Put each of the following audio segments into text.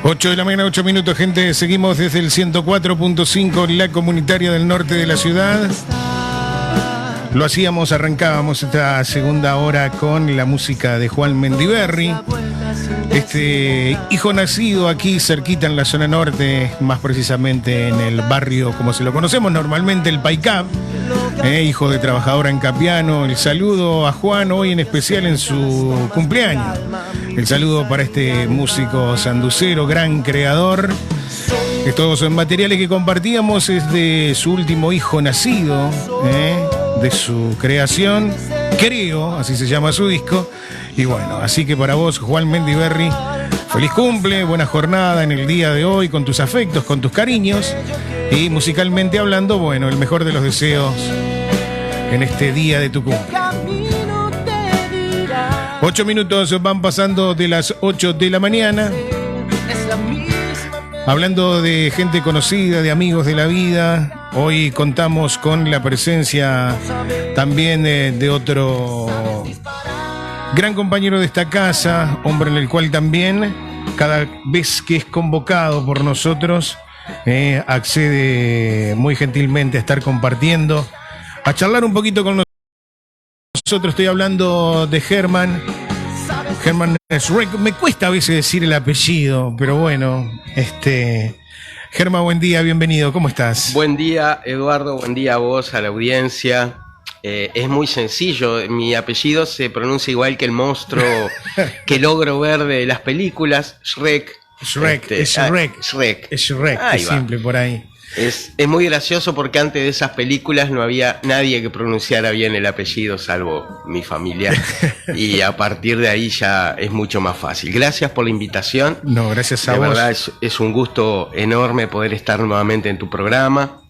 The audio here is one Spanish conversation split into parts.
8 de la mañana, 8 minutos, gente. Seguimos desde el 104.5, la comunitaria del norte de la ciudad. Lo hacíamos, arrancábamos esta segunda hora con la música de Juan Mendiberri. Este hijo nacido aquí cerquita en la zona norte, más precisamente en el barrio como se lo conocemos normalmente, el Paicap, hijo de trabajadora en Capiano. El saludo a Juan hoy en especial en su cumpleaños. El saludo para este músico sanducero, gran creador. Estos son materiales que compartíamos, es de su último hijo nacido, de su creación, creo, así se llama su disco. Y bueno, así que para vos, Juan Mendiberri, feliz cumple, buena jornada en el día de hoy, con tus afectos, con tus cariños. Y musicalmente hablando, bueno, el mejor de los deseos en este día de tu cumple. 8 minutos van pasando de las 8 de la mañana. Hablando de gente conocida, de amigos de la vida, hoy contamos con la presencia también de otro gran compañero de esta casa, hombre en el cual también, cada vez que es convocado por nosotros, accede muy gentilmente a estar compartiendo, a charlar un poquito con nosotros. Estoy hablando de Germán Schreck. Me cuesta a veces decir el apellido, pero bueno, Germán, buen día, bienvenido, ¿cómo estás? Buen día, Eduardo, buen día a vos, a la audiencia. Es muy sencillo, mi apellido se pronuncia igual que el monstruo que logro ver de las películas, Shrek. Shrek, es Shrek. Shrek. Es Shrek, es simple por ahí. Es muy gracioso porque antes de esas películas no había nadie que pronunciara bien el apellido, salvo mi familia. Y a partir de ahí ya es mucho más fácil. Gracias por la invitación. No, gracias a vos. De verdad es un gusto enorme poder estar nuevamente en tu programa.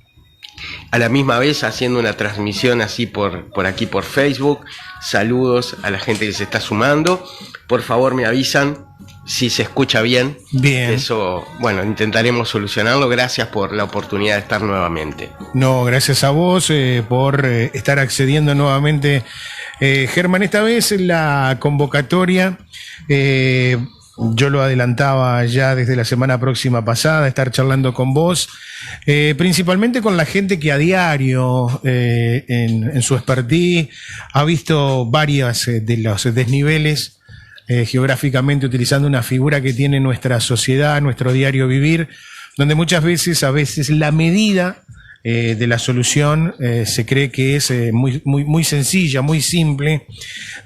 A la misma vez haciendo una transmisión así por aquí por Facebook. Saludos a la gente que se está sumando. Por favor me avisan si se escucha bien. Bien. Eso, bueno, intentaremos solucionarlo. Gracias por la oportunidad de estar nuevamente. No, gracias a vos por estar accediendo nuevamente. Germán, esta vez la convocatoria, yo lo adelantaba ya desde la semana próxima pasada, estar charlando con vos, principalmente con la gente que a diario en su expertise ha visto varias de los desniveles geográficamente, utilizando una figura que tiene nuestra sociedad, nuestro diario vivir, donde muchas veces, la medida de la solución se cree que es muy sencilla, muy simple,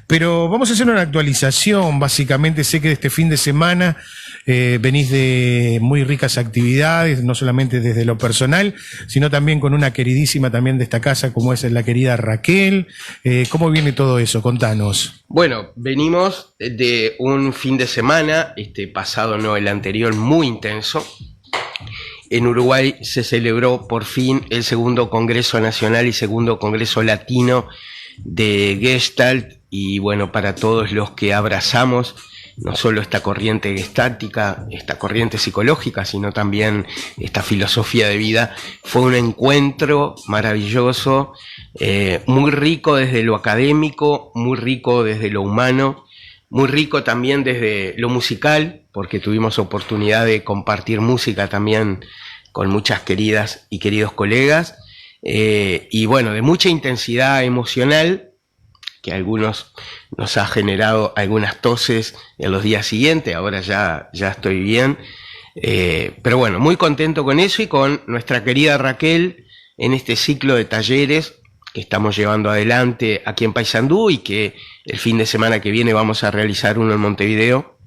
pero vamos a hacer una actualización. Básicamente sé que de este fin de semana venís de muy ricas actividades, no solamente desde lo personal, sino también con una queridísima también de esta casa, como es la querida Raquel. ¿Cómo viene todo eso? Contanos. Bueno, venimos de un fin de semana, pasado, no el anterior, muy intenso. En Uruguay se celebró por fin el segundo Congreso Nacional y segundo Congreso Latino de Gestalt, y bueno, para todos los que abrazamos no solo esta corriente gestáltica, esta corriente psicológica, sino también esta filosofía de vida, fue un encuentro maravilloso, muy rico desde lo académico, muy rico desde lo humano, muy rico también desde lo musical, porque tuvimos oportunidad de compartir música también con muchas queridas y queridos colegas, y bueno, de mucha intensidad emocional, que a algunos nos ha generado algunas toses en los días siguientes. Ahora ya estoy bien, pero bueno, muy contento con eso y con nuestra querida Raquel en este ciclo de talleres que estamos llevando adelante aquí en Paysandú, y que el fin de semana que viene vamos a realizar uno en Montevideo,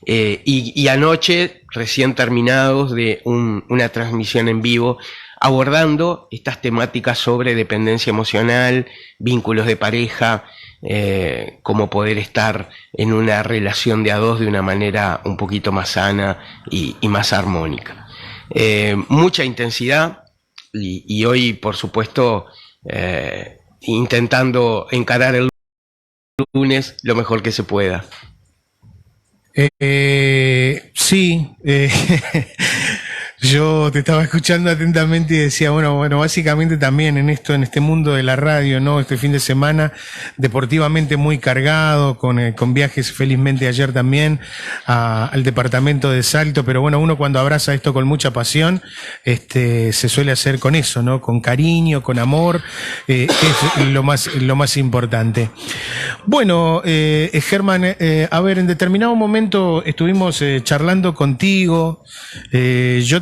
y anoche recién terminados de una transmisión en vivo abordando estas temáticas sobre dependencia emocional, vínculos de pareja, cómo poder estar en una relación de a dos de una manera un poquito más sana y más armónica. Mucha intensidad y hoy, por supuesto, intentando encarar el lunes lo mejor que se pueda. Sí, Yo te estaba escuchando atentamente y decía, bueno, básicamente también en este mundo de la radio, ¿no? Este fin de semana, deportivamente muy cargado, con viajes felizmente ayer también al departamento de Salto, pero bueno, uno cuando abraza esto con mucha pasión, se suele hacer con eso, ¿no? Con cariño, con amor, es lo más importante. Bueno, Germán, a ver, en determinado momento estuvimos charlando contigo, yo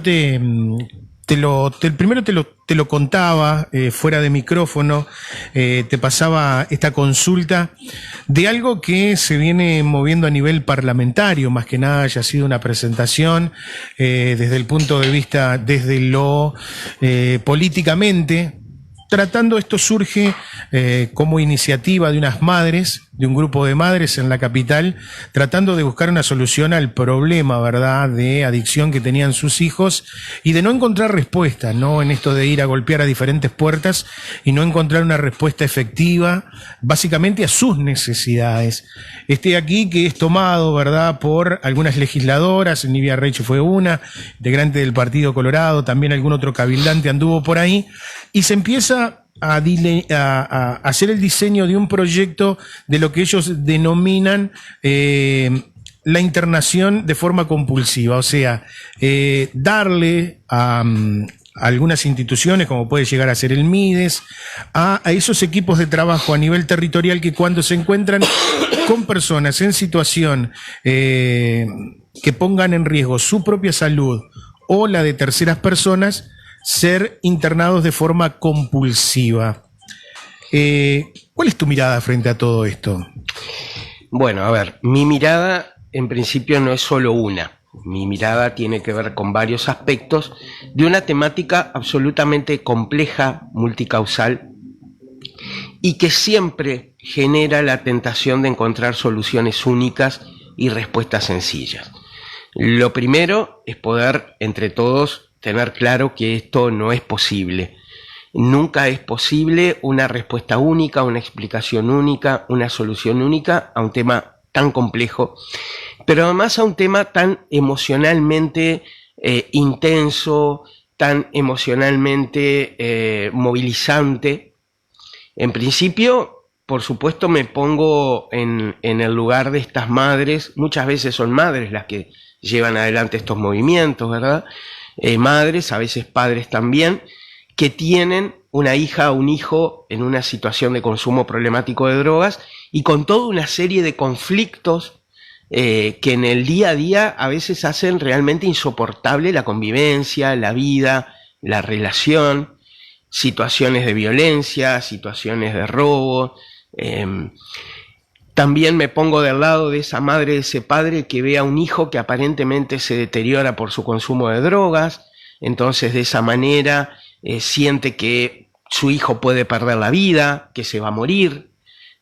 primero te lo contaba fuera de micrófono, te pasaba esta consulta de algo que se viene moviendo a nivel parlamentario, más que nada haya sido una presentación desde el punto de vista, desde lo políticamente. Tratando esto surge como iniciativa de unas madres, de un grupo de madres en la capital, tratando de buscar una solución al problema, ¿verdad?, de adicción que tenían sus hijos y de no encontrar respuesta, ¿no?, en esto de ir a golpear a diferentes puertas y no encontrar una respuesta efectiva, básicamente a sus necesidades. Aquí que es tomado, ¿verdad?, por algunas legisladoras, Nivia Reich fue una, integrante del Partido Colorado, también algún otro cabildante anduvo por ahí, y se empieza a hacer el diseño de un proyecto de lo que ellos denominan la internación de forma compulsiva, o sea, darle a algunas instituciones, como puede llegar a ser el MIDES, a esos equipos de trabajo a nivel territorial que cuando se encuentran con personas en situación que pongan en riesgo su propia salud o la de terceras personas, ser internados de forma compulsiva. ¿Cuál es tu mirada frente a todo esto? Bueno, a ver, mi mirada en principio no es solo una. Mi mirada tiene que ver con varios aspectos de una temática absolutamente compleja, multicausal, y que siempre genera la tentación de encontrar soluciones únicas y respuestas sencillas. Lo primero es poder, entre todos, tener claro que esto no es posible. Nunca es posible una respuesta única, una explicación única, una solución única a un tema tan complejo, pero además a un tema tan emocionalmente intenso, tan emocionalmente movilizante. En principio, por supuesto, me pongo en el lugar de estas madres. Muchas veces son madres las que llevan adelante estos movimientos, ¿verdad? Madres, a veces padres también, que tienen una hija o un hijo en una situación de consumo problemático de drogas y con toda una serie de conflictos que en el día a día a veces hacen realmente insoportable la convivencia, la vida, la relación, situaciones de violencia, situaciones de robo. También me pongo del lado de esa madre, de ese padre que ve a un hijo que aparentemente se deteriora por su consumo de drogas, entonces de esa manera siente que su hijo puede perder la vida, que se va a morir,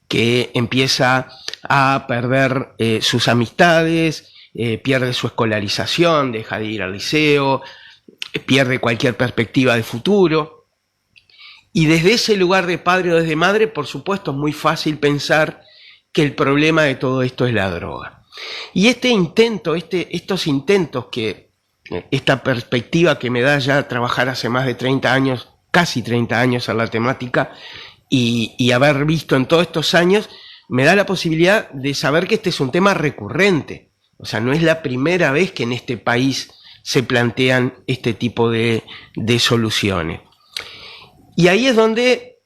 que empieza a perder sus amistades, pierde su escolarización, deja de ir al liceo, pierde cualquier perspectiva de futuro. Y desde ese lugar de padre o desde madre, por supuesto, es muy fácil pensar que el problema de todo esto es la droga. Y estos intentos esta perspectiva que me da ya trabajar hace más de 30 años, casi 30 años en la temática, y haber visto en todos estos años, me da la posibilidad de saber que este es un tema recurrente. O sea, no es la primera vez que en este país se plantean este tipo de soluciones. Y ahí es donde,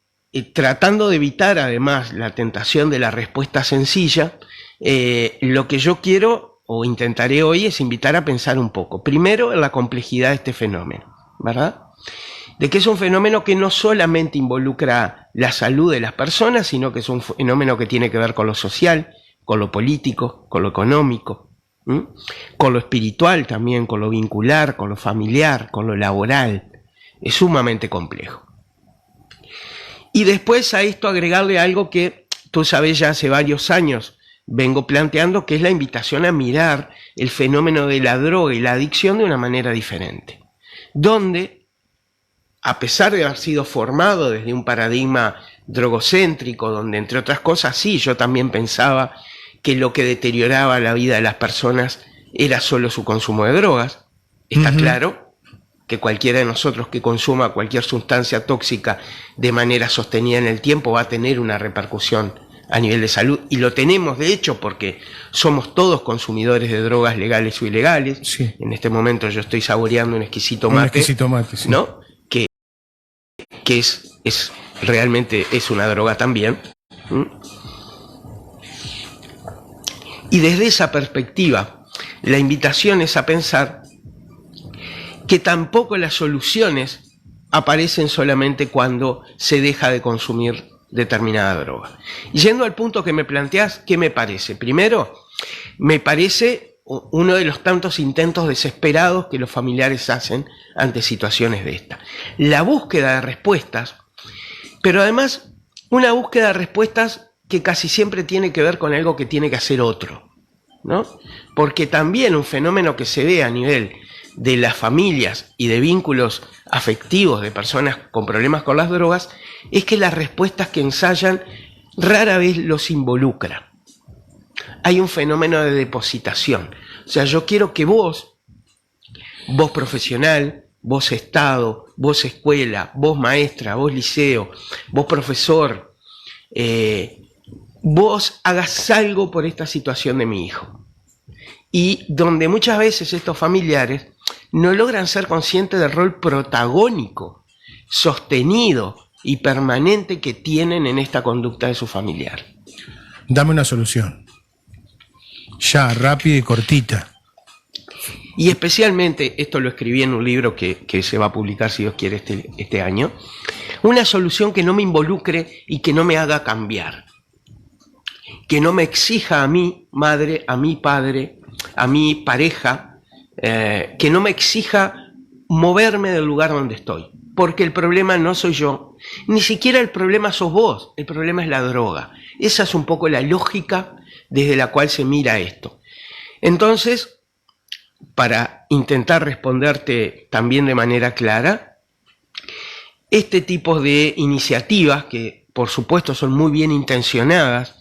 tratando de evitar además la tentación de la respuesta sencilla, lo que yo quiero o intentaré hoy es invitar a pensar un poco, primero en la complejidad de este fenómeno, ¿verdad? De que es un fenómeno que no solamente involucra la salud de las personas, sino que es un fenómeno que tiene que ver con lo social, con lo político, con lo económico, con lo espiritual también, con lo vincular, con lo familiar, con lo laboral. Es sumamente complejo. Y después a esto agregarle algo que tú sabes ya hace varios años vengo planteando, que es la invitación a mirar el fenómeno de la droga y la adicción de una manera diferente. Donde, a pesar de haber sido formado desde un paradigma drogocéntrico, donde entre otras cosas sí, yo también pensaba que lo que deterioraba la vida de las personas era solo su consumo de drogas, está claro, que cualquiera de nosotros que consuma cualquier sustancia tóxica de manera sostenida en el tiempo va a tener una repercusión a nivel de salud, y lo tenemos de hecho porque somos todos consumidores de drogas legales o ilegales. Sí. En este momento yo estoy saboreando un exquisito mate. Un exquisito mate, sí. ¿No? Que es realmente es una droga también. Y desde esa perspectiva, la invitación es a pensar que tampoco las soluciones aparecen solamente cuando se deja de consumir determinada droga. Y yendo al punto que me planteás, ¿qué me parece? Primero, me parece uno de los tantos intentos desesperados que los familiares hacen ante situaciones de esta. La búsqueda de respuestas, pero además una búsqueda de respuestas que casi siempre tiene que ver con algo que tiene que hacer otro, ¿no? Porque también un fenómeno que se ve a nivel de las familias y de vínculos afectivos de personas con problemas con las drogas es que las respuestas que ensayan rara vez los involucra. Hay un fenómeno de depositación. O sea, yo quiero que vos profesional, vos Estado, vos escuela, vos maestra, vos liceo, vos profesor, vos hagas algo por esta situación de mi hijo. Y donde muchas veces estos familiares no logran ser conscientes del rol protagónico, sostenido y permanente que tienen en esta conducta de su familiar. Dame una solución. Ya, rápida y cortita. Y especialmente, esto lo escribí en un libro que se va a publicar, si Dios quiere, este año, una solución que no me involucre y que no me haga cambiar. Que no me exija a mi madre, a mi padre, a mi pareja, que no me exija moverme del lugar donde estoy. Porque el problema no soy yo, ni siquiera el problema sos vos, el problema es la droga. Esa es un poco la lógica desde la cual se mira esto. Entonces, para intentar responderte también de manera clara, este tipo de iniciativas, que por supuesto son muy bien intencionadas,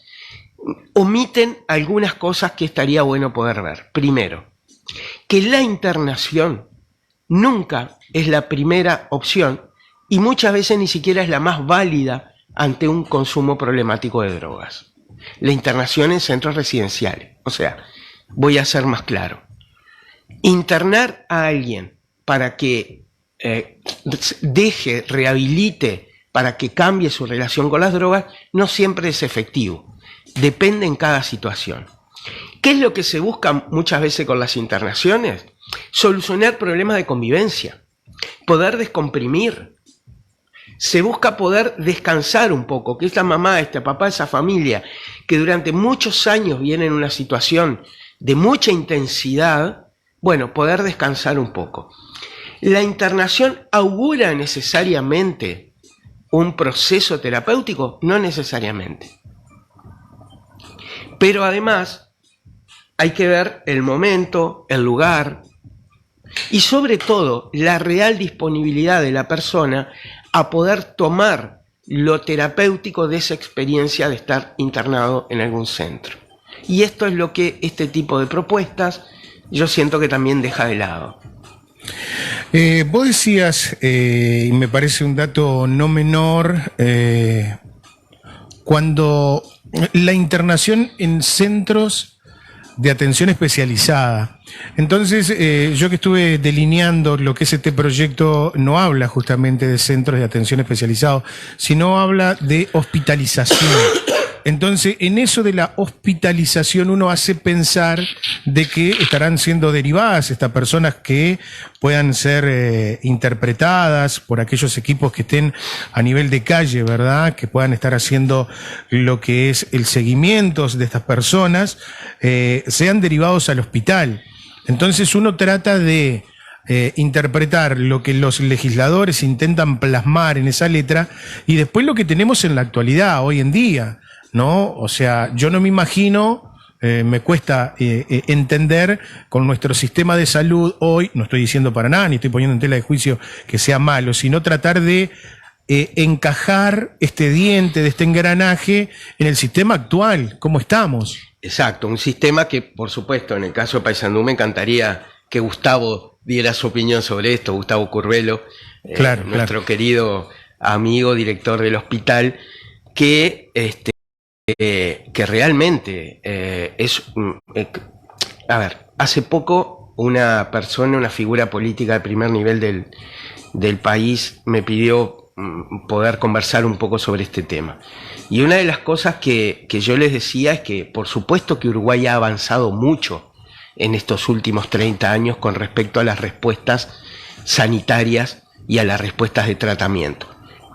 omiten algunas cosas que estaría bueno poder ver. Primero, que la internación nunca es la primera opción y muchas veces ni siquiera es la más válida ante un consumo problemático de drogas. La internación en centros residenciales. O sea, voy a ser más claro. Internar a alguien para que rehabilite, para que cambie su relación con las drogas, no siempre es efectivo. Depende en cada situación. ¿Qué es lo que se busca muchas veces con las internaciones? Solucionar problemas de convivencia, poder descomprimir. Se busca poder descansar un poco, que esta mamá, este papá, esa familia, que durante muchos años viene en una situación de mucha intensidad, bueno, poder descansar un poco. ¿La internación augura necesariamente un proceso terapéutico? No necesariamente. Pero además hay que ver el momento, el lugar y sobre todo la real disponibilidad de la persona a poder tomar lo terapéutico de esa experiencia de estar internado en algún centro. Y esto es lo que este tipo de propuestas yo siento que también deja de lado. Vos decías, y me parece un dato no menor, cuando la internación en centros de atención especializada. Entonces, yo que estuve delineando lo que es este proyecto, no habla justamente de centros de atención especializados, sino habla de hospitalización. Entonces, en eso de la hospitalización uno hace pensar de que estarán siendo derivadas estas personas que puedan ser interpretadas por aquellos equipos que estén a nivel de calle, ¿verdad? Que puedan estar haciendo lo que es el seguimiento de estas personas, sean derivados al hospital. Entonces uno trata de interpretar lo que los legisladores intentan plasmar en esa letra y después lo que tenemos en la actualidad, hoy en día, ¿no? O sea, yo no me imagino, me cuesta entender con nuestro sistema de salud hoy, no estoy diciendo para nada, ni estoy poniendo en tela de juicio que sea malo, sino tratar de encajar este diente de este engranaje en el sistema actual, ¿cómo estamos? Exacto, un sistema que, por supuesto, en el caso de Paysandú me encantaría que Gustavo diera su opinión sobre esto, Gustavo Curvelo, nuestro querido amigo, director del hospital, que realmente a ver, hace poco una persona, una figura política de primer nivel del país me pidió poder conversar un poco sobre este tema. Y una de las cosas que yo les decía es que por supuesto que Uruguay ha avanzado mucho en estos últimos 30 años con respecto a las respuestas sanitarias y a las respuestas de tratamiento.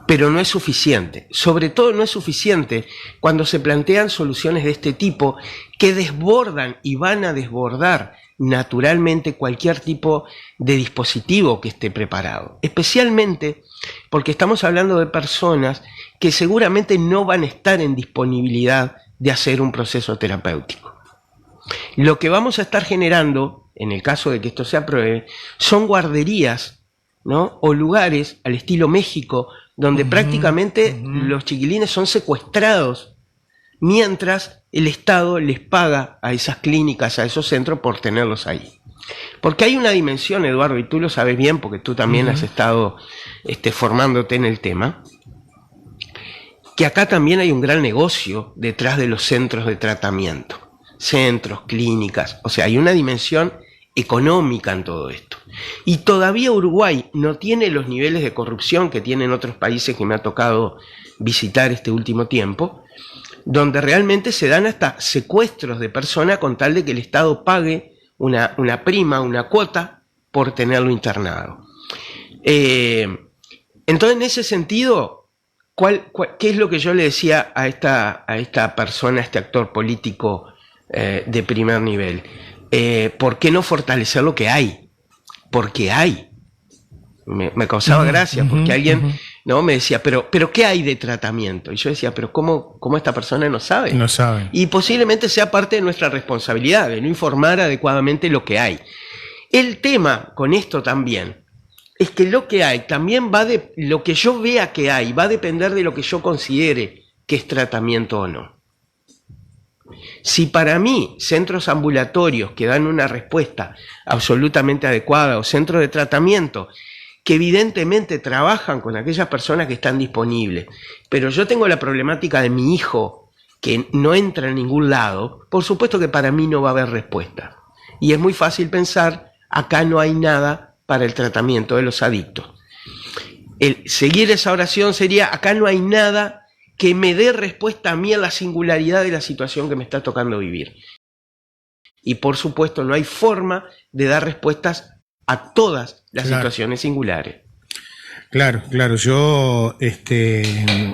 Pero no es suficiente, sobre todo no es suficiente cuando se plantean soluciones de este tipo que desbordan y van a desbordar naturalmente cualquier tipo de dispositivo que esté preparado, especialmente porque estamos hablando de personas que seguramente no van a estar en disponibilidad de hacer un proceso terapéutico. Lo que vamos a estar generando, en el caso de que esto se apruebe, son guarderías, ¿no? O lugares al estilo México, donde prácticamente los chiquilines son secuestrados mientras el Estado les paga a esas clínicas, a esos centros por tenerlos ahí. Porque hay una dimensión, Eduardo, y tú lo sabes bien porque tú también has estado formándote en el tema, que acá también hay un gran negocio detrás de los centros de tratamiento, centros, clínicas, o sea, hay una dimensión económica en todo esto. Y todavía Uruguay no tiene los niveles de corrupción que tienen otros países que me ha tocado visitar este último tiempo, donde realmente se dan hasta secuestros de personas con tal de que el Estado pague una prima, una cuota, por tenerlo internado. Entonces, en ese sentido, ¿qué es lo que yo le decía a esta persona, a este actor político de primer nivel? ¿Por qué no fortalecer lo que hay? Porque hay. Me causaba gracia, porque alguien ¿no? me decía, pero ¿qué hay de tratamiento? Y yo decía, pero ¿cómo esta persona no sabe? No sabe. Y posiblemente sea parte de nuestra responsabilidad, de no informar adecuadamente lo que hay. El tema con esto también es que lo que hay también lo que yo vea que hay, va a depender de lo que yo considere que es tratamiento o no. Si para mí centros ambulatorios que dan una respuesta absolutamente adecuada o centros de tratamiento que evidentemente trabajan con aquellas personas que están disponibles, pero yo tengo la problemática de mi hijo que no entra en ningún lado, por supuesto que para mí no va a haber respuesta. Y es muy fácil pensar, acá no hay nada para el tratamiento de los adictos. Seguir esa oración sería, acá no hay nada que me dé respuesta a mí a la singularidad de la situación que me está tocando vivir. Y por supuesto no hay forma de dar respuestas a todas las situaciones singulares. Claro. Yo,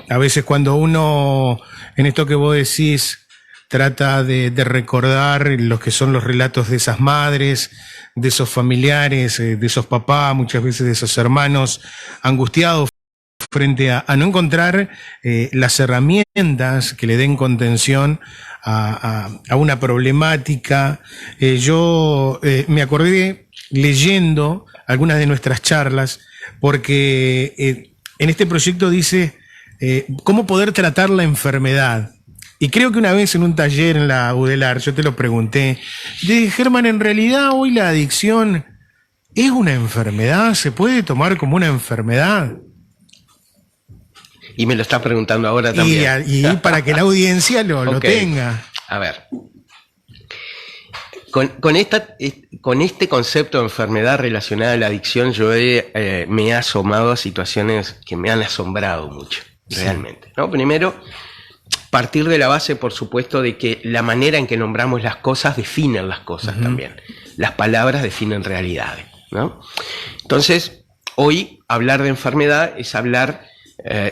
a veces cuando uno, en esto que vos decís, trata de recordar lo que son los relatos de esas madres, de esos familiares, de esos papás, muchas veces de esos hermanos angustiados frente a no encontrar las herramientas que le den contención a una problemática. Yo me acordé leyendo algunas de nuestras charlas, porque en este proyecto dice cómo poder tratar la enfermedad. Y creo que una vez en un taller en la UDELAR, yo te lo pregunté, dije, Germán, en realidad hoy la adicción es una enfermedad, se puede tomar como una enfermedad. Y me lo estás preguntando ahora también. Y para que la audiencia lo tenga. A ver. Con este concepto de enfermedad relacionada a la adicción, yo me he asomado a situaciones que me han asombrado mucho, realmente. ¿No? Primero, partir de la base, por supuesto, de que la manera en que nombramos las cosas definen las cosas también. Las palabras definen realidades, ¿no? Entonces, hoy hablar de enfermedad es hablar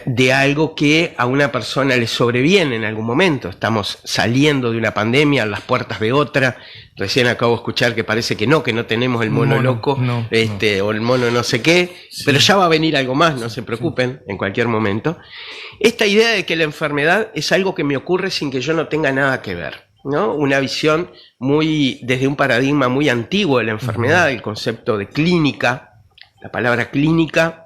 de algo que a una persona le sobreviene en algún momento. Estamos saliendo de una pandemia, a las puertas de otra. Recién acabo de escuchar que parece que no tenemos el mono loco, o el mono no sé qué, pero ya va a venir algo más, no se preocupen, en cualquier momento. Esta idea de que la enfermedad es algo que me ocurre sin que yo no tenga nada que ver, ¿no? Una visión desde un paradigma muy antiguo de la enfermedad, el concepto de clínica. La palabra clínica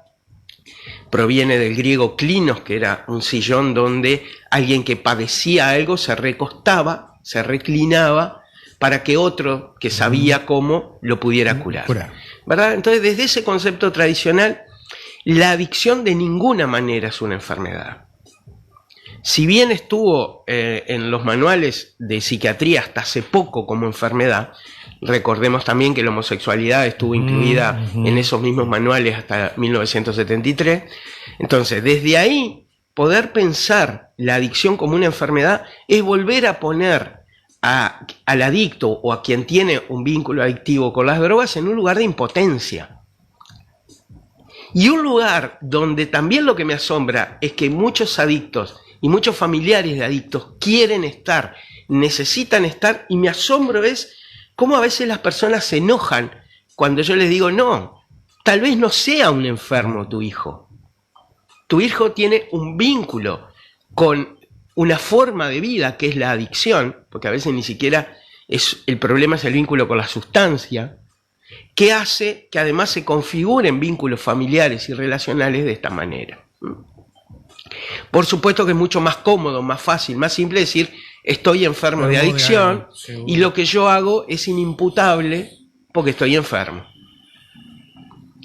proviene del griego klinos, que era un sillón donde alguien que padecía algo se recostaba, se reclinaba para que otro que sabía cómo lo pudiera curar. ¿Verdad? Entonces, desde ese concepto tradicional, la adicción de ninguna manera es una enfermedad. Si bien estuvo en los manuales de psiquiatría hasta hace poco como enfermedad, recordemos también que la homosexualidad estuvo incluida en esos mismos manuales hasta 1973. Entonces, desde ahí, poder pensar la adicción como una enfermedad es volver a poner al adicto o a quien tiene un vínculo adictivo con las drogas en un lugar de impotencia. Y un lugar donde también lo que me asombra es que muchos adictos y muchos familiares de adictos quieren estar, necesitan estar, y mi asombro es cómo a veces las personas se enojan cuando yo les digo, no, tal vez no sea un enfermo tu hijo. Tu hijo tiene un vínculo con una forma de vida que es la adicción, porque a veces ni siquiera el problema es el vínculo con la sustancia, que hace que además se configuren vínculos familiares y relacionales de esta manera. Por supuesto que es mucho más cómodo, más fácil, más simple decir estoy enfermo de adicción y lo que yo hago es inimputable porque estoy enfermo.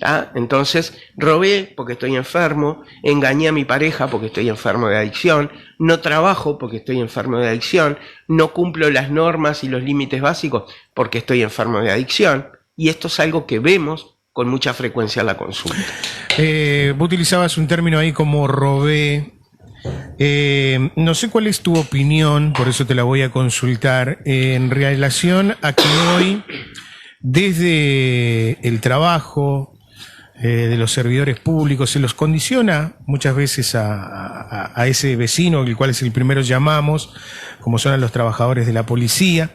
¿Ah? Entonces, robé porque estoy enfermo, engañé a mi pareja porque estoy enfermo de adicción, no trabajo porque estoy enfermo de adicción, no cumplo las normas y los límites básicos porque estoy enfermo de adicción, y esto es algo que vemos con mucha frecuencia en la consulta. Vos utilizabas un término ahí como robé. No sé cuál es tu opinión, por eso te la voy a consultar, en relación a que hoy, desde el trabajo de los servidores públicos, se los condiciona muchas veces a ese vecino, el cual es el primero llamamos, como son a los trabajadores de la policía,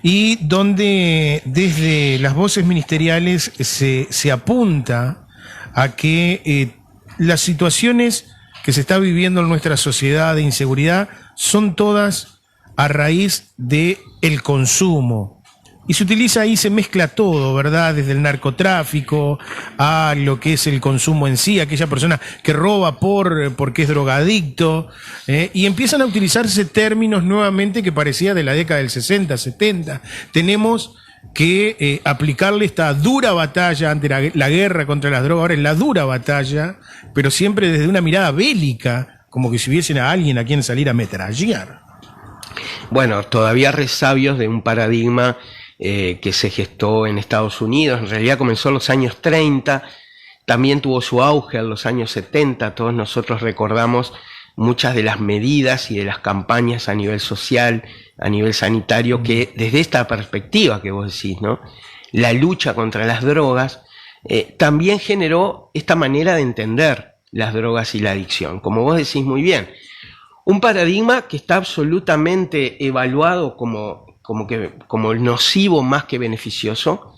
y donde desde las voces ministeriales se apunta a que las situaciones que se está viviendo en nuestra sociedad de inseguridad son todas a raíz de el consumo. Y se utiliza ahí, se mezcla todo, ¿verdad? Desde el narcotráfico a lo que es el consumo en sí, aquella persona que roba porque es drogadicto, y empiezan a utilizarse términos nuevamente que parecía de la década del 60, 70. Tenemos que aplicarle esta dura batalla ante la guerra contra las drogas. Ahora es la dura batalla, pero siempre desde una mirada bélica, como que si hubiesen a alguien a quien salir a metrallar. Bueno, todavía resabios de un paradigma que se gestó en Estados Unidos. En realidad comenzó en los años 30, también tuvo su auge en los años 70. Todos nosotros recordamos muchas de las medidas y de las campañas a nivel social, a nivel sanitario, que desde esta perspectiva que vos decís, ¿no? La lucha contra las drogas también generó esta manera de entender las drogas y la adicción. Como vos decís muy bien, un paradigma que está absolutamente evaluado como nocivo más que beneficioso,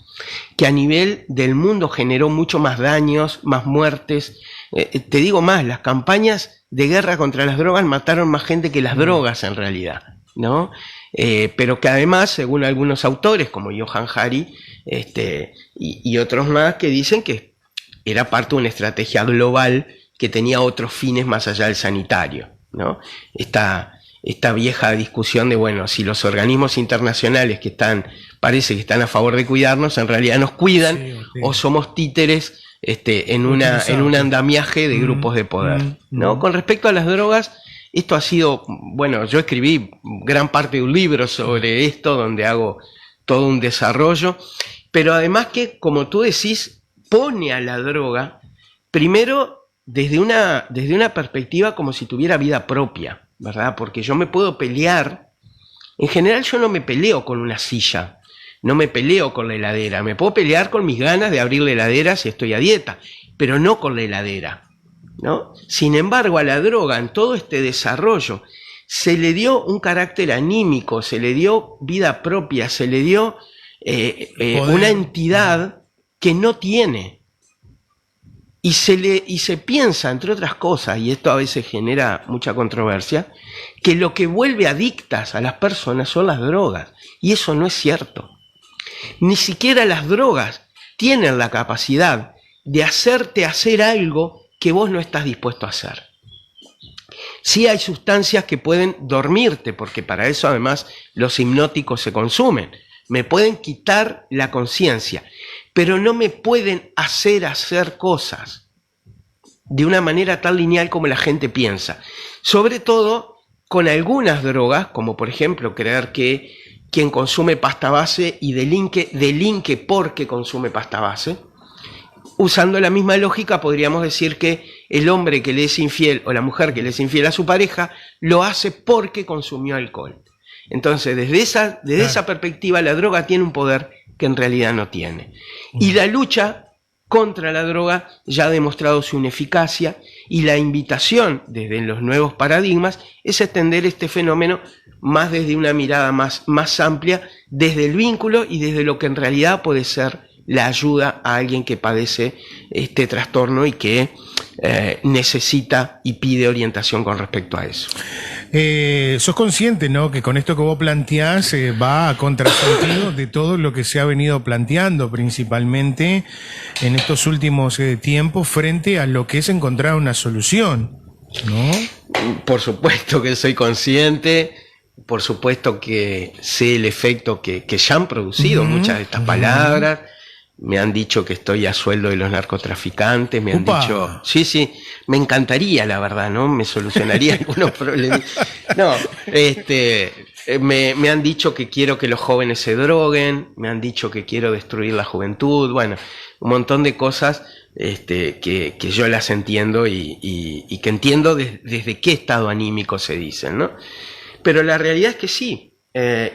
que a nivel del mundo generó mucho más daños, más muertes. Te digo más, las campañas de guerra contra las drogas mataron más gente que las drogas en realidad, ¿no? Pero que además, según algunos autores como Johann Hari y otros más, que dicen que era parte de una estrategia global que tenía otros fines más allá del sanitario, ¿no? Esta vieja discusión de, bueno, si los organismos internacionales parece que están a favor de cuidarnos, en realidad nos cuidan, sí. O somos títeres en un andamiaje de grupos de poder, ¿no? Con respecto a las drogas, esto ha sido, bueno, yo escribí gran parte de un libro sobre esto, donde hago todo un desarrollo, pero además que, como tú decís, pone a la droga, primero, desde una perspectiva como si tuviera vida propia, ¿verdad? Porque yo me puedo pelear, en general yo no me peleo con una silla, no me peleo con la heladera, me puedo pelear con mis ganas de abrir la heladera si estoy a dieta, pero no con la heladera, ¿no? Sin embargo, a la droga, en todo este desarrollo, se le dio un carácter anímico, se le dio vida propia, se le dio una entidad que no tiene. Y se piensa, entre otras cosas, y esto a veces genera mucha controversia, que lo que vuelve adictas a las personas son las drogas. Y eso no es cierto. Ni siquiera las drogas tienen la capacidad de hacerte hacer algo que vos no estás dispuesto a hacer. Sí hay sustancias que pueden dormirte, porque para eso además los hipnóticos se consumen. me pueden quitar la conciencia, pero no me pueden hacer cosas de una manera tan lineal como la gente piensa. Sobre todo con algunas drogas, como por ejemplo creer que quien consume pasta base y delinque porque consume pasta base. Usando la misma lógica podríamos decir que el hombre que le es infiel o la mujer que le es infiel a su pareja lo hace porque consumió alcohol. Entonces, desde esa perspectiva, la droga tiene un poder que en realidad no tiene. Y la lucha contra la droga ya ha demostrado su ineficacia, y la invitación desde los nuevos paradigmas es extender este fenómeno más desde una mirada más amplia, desde el vínculo y desde lo que en realidad puede ser la ayuda a alguien que padece este trastorno y que necesita y pide orientación con respecto a eso. Sos consciente, ¿no?, que con esto que vos planteás va a contrasentido de todo lo que se ha venido planteando, principalmente en estos últimos tiempos, frente a lo que es encontrar una solución, ¿no? Por supuesto que soy consciente, por supuesto que sé el efecto que ya han producido muchas de estas palabras. Me han dicho que estoy a sueldo de los narcotraficantes, me han dicho... Sí, me encantaría, la verdad, ¿no? Me solucionaría algunos problemas. No, me han dicho que quiero que los jóvenes se droguen, me han dicho que quiero destruir la juventud, bueno, un montón de cosas que yo las entiendo y que entiendo desde qué estado anímico se dicen, ¿no? Pero la realidad es que sí,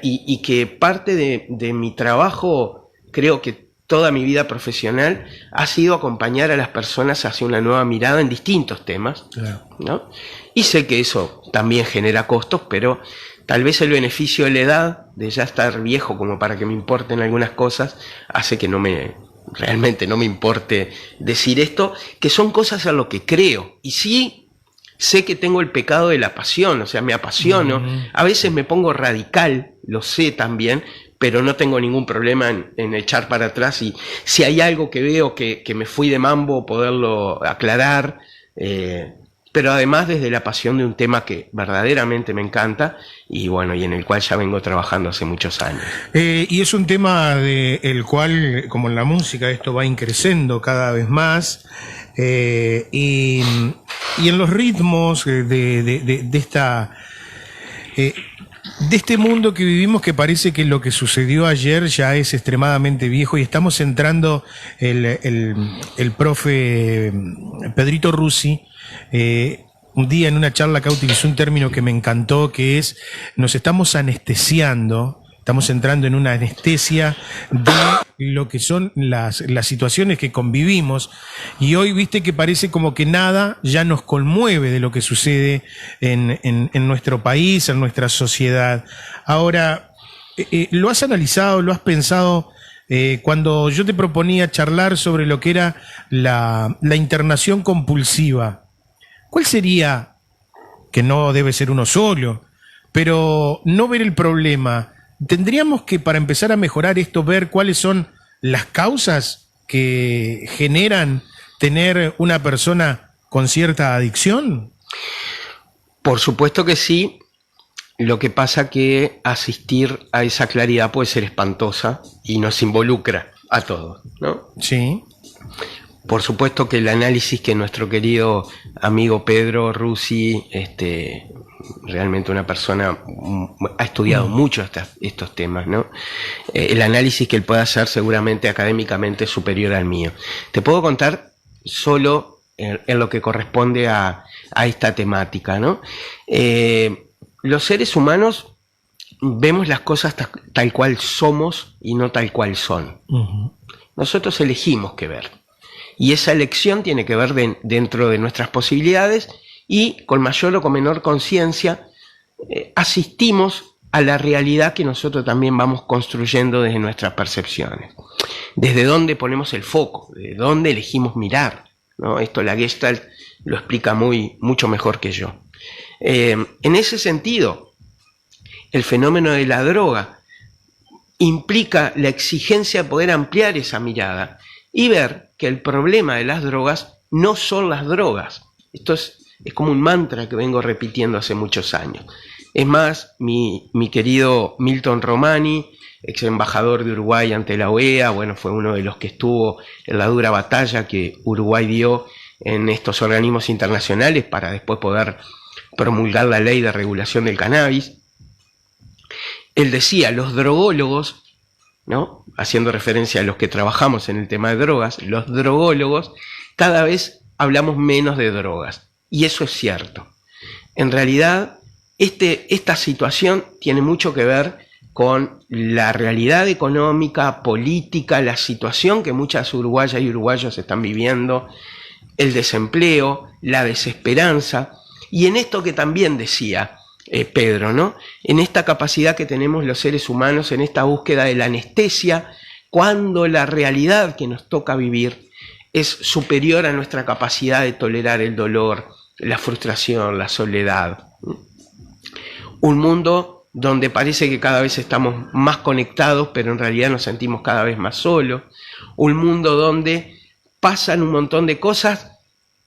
y que parte de mi trabajo, creo que toda mi vida profesional ha sido acompañar a las personas hacia una nueva mirada en distintos temas, ¿no? Y sé que eso también genera costos, pero tal vez el beneficio de la edad, de ya estar viejo como para que me importen algunas cosas, hace que realmente no me importe decir esto, que son cosas a lo que creo. Y sí, sé que tengo el pecado de la pasión, o sea, me apasiono, a veces me pongo radical, lo sé también, pero no tengo ningún problema en echar para atrás, y si hay algo que veo que me fui de mambo, poderlo aclarar, pero además desde la pasión de un tema que verdaderamente me encanta, y bueno, y en el cual ya vengo trabajando hace muchos años. Y es un tema el cual, como en la música, esto va increciendo cada vez más, y en los ritmos de este mundo que vivimos, que parece que lo que sucedió ayer ya es extremadamente viejo, y estamos entrando, el profe Pedrito Russi, un día en una charla acá utilizó un término que me encantó, que es: nos estamos anestesiando, estamos entrando en una anestesia de lo que son las situaciones que convivimos, y hoy viste que parece como que nada ya nos conmueve de lo que sucede en nuestro país, en nuestra sociedad. Ahora, ¿lo has analizado, lo has pensado? Cuando yo te proponía charlar sobre lo que era la internación compulsiva, ¿cuál sería, que no debe ser uno solo, pero no ver el problema? ¿Tendríamos que, para empezar a mejorar esto, ver cuáles son las causas que generan tener una persona con cierta adicción? Por supuesto que sí. Lo que pasa que asistir a esa claridad puede ser espantosa y nos involucra a todos, ¿no? Sí. Por supuesto que el análisis que nuestro querido amigo Pedro Russi, realmente una persona, ha estudiado mucho estos temas, ¿no? El análisis que él puede hacer seguramente académicamente es superior al mío. Te puedo contar solo en lo que corresponde a esta temática, ¿no? Los seres humanos vemos las cosas tal cual somos y no tal cual son. Nosotros elegimos qué ver. Y esa elección tiene que ver dentro de nuestras posibilidades, y con mayor o con menor conciencia asistimos a la realidad que nosotros también vamos construyendo desde nuestras percepciones. Desde dónde ponemos el foco, de dónde elegimos mirar, ¿no? Esto la Gestalt lo explica mucho mejor que yo. En ese sentido, el fenómeno de la droga implica la exigencia de poder ampliar esa mirada y ver que el problema de las drogas no son las drogas. Esto es como un mantra que vengo repitiendo hace muchos años. Es más, mi querido Milton Romani, ex embajador de Uruguay ante la OEA, bueno, fue uno de los que estuvo en la dura batalla que Uruguay dio en estos organismos internacionales para después poder promulgar la ley de regulación del cannabis. Él decía, los drogólogos, ¿no?, haciendo referencia a los que trabajamos en el tema de drogas, los drogólogos cada vez hablamos menos de drogas. Y eso es cierto. En realidad, esta situación tiene mucho que ver con la realidad económica, política, la situación que muchas uruguayas y uruguayos están viviendo, el desempleo, la desesperanza, y en esto que también decía Pedro, ¿no?, en esta capacidad que tenemos los seres humanos, en esta búsqueda de la anestesia, cuando la realidad que nos toca vivir es superior a nuestra capacidad de tolerar el dolor, la frustración, la soledad. Un mundo donde parece que cada vez estamos más conectados, pero en realidad nos sentimos cada vez más solos. Un mundo donde pasan un montón de cosas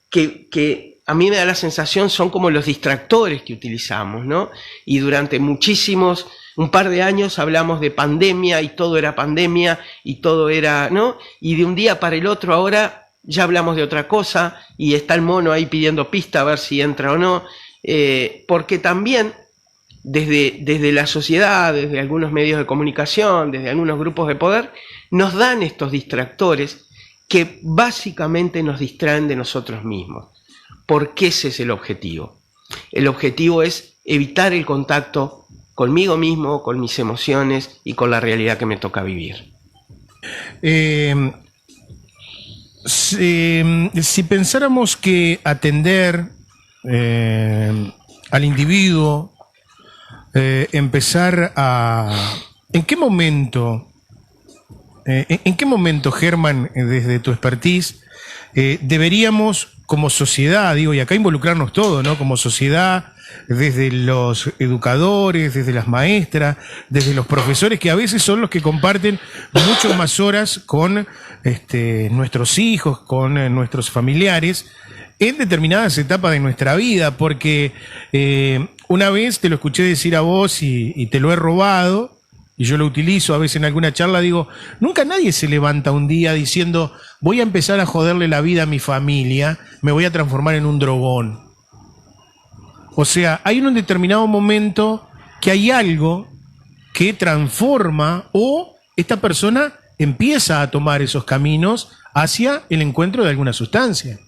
que a mí me da la sensación son como los distractores que utilizamos, ¿no? Y durante un par de años hablamos de pandemia y todo era pandemia y todo era, ¿no? Y de un día para el otro ahora ya hablamos de otra cosa y está el mono ahí pidiendo pista a ver si entra o no, porque también desde la sociedad, desde algunos medios de comunicación, desde algunos grupos de poder, nos dan estos distractores que básicamente nos distraen de nosotros mismos. Porque ese es el objetivo. El objetivo es evitar el contacto conmigo mismo, con mis emociones y con la realidad que me toca vivir. Si pensáramos que atender al individuo, empezar a... ¿En qué momento, Germán, desde tu expertise, deberíamos como sociedad, digo, y acá involucrarnos todos, ¿no?, como sociedad, desde los educadores, desde las maestras, desde los profesores, que a veces son los que comparten mucho más horas con nuestros hijos, con nuestros familiares, en determinadas etapas de nuestra vida, porque una vez te lo escuché decir a vos y te lo he robado, y yo lo utilizo a veces en alguna charla, digo, nunca nadie se levanta un día diciendo, voy a empezar a joderle la vida a mi familia, me voy a transformar en un drogón. O sea, hay un determinado momento que hay algo que transforma o esta persona empieza a tomar esos caminos hacia el encuentro de alguna sustancia.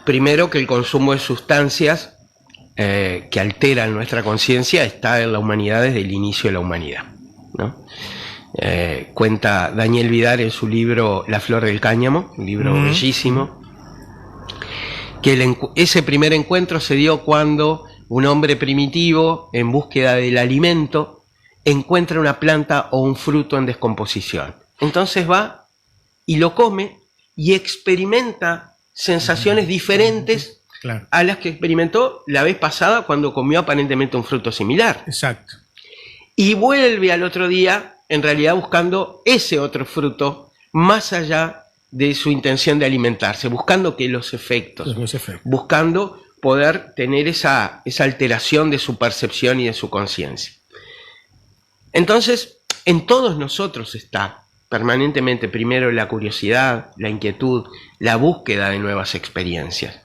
Primero, que el consumo de sustancias que alteran nuestra conciencia está en la humanidad desde el inicio de la humanidad, ¿no? Cuenta Daniel Vidar en su libro La Flor del Cáñamo, un libro bellísimo, que ese primer encuentro se dio cuando un hombre primitivo, en búsqueda del alimento, encuentra una planta o un fruto en descomposición. Entonces va y lo come y experimenta sensaciones diferentes, claro, a las que experimentó la vez pasada cuando comió aparentemente un fruto similar. Exacto. Y vuelve al otro día, en realidad buscando ese otro fruto, más allá de su intención de alimentarse, buscando que los efectos, buscando poder tener esa alteración de su percepción y de su conciencia. Entonces, en todos nosotros está permanentemente primero la curiosidad, la inquietud, la búsqueda de nuevas experiencias.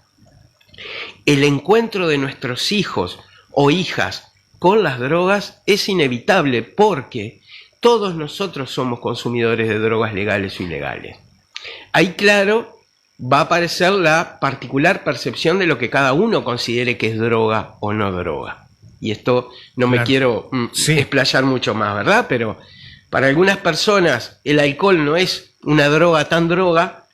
El encuentro de nuestros hijos o hijas con las drogas es inevitable porque todos nosotros somos consumidores de drogas legales o ilegales. Ahí, claro, va a aparecer la particular percepción de lo que cada uno considere que es droga o no droga. Y esto no me quiero explayar mucho más, ¿verdad? Pero para algunas personas el alcohol no es una droga tan droga,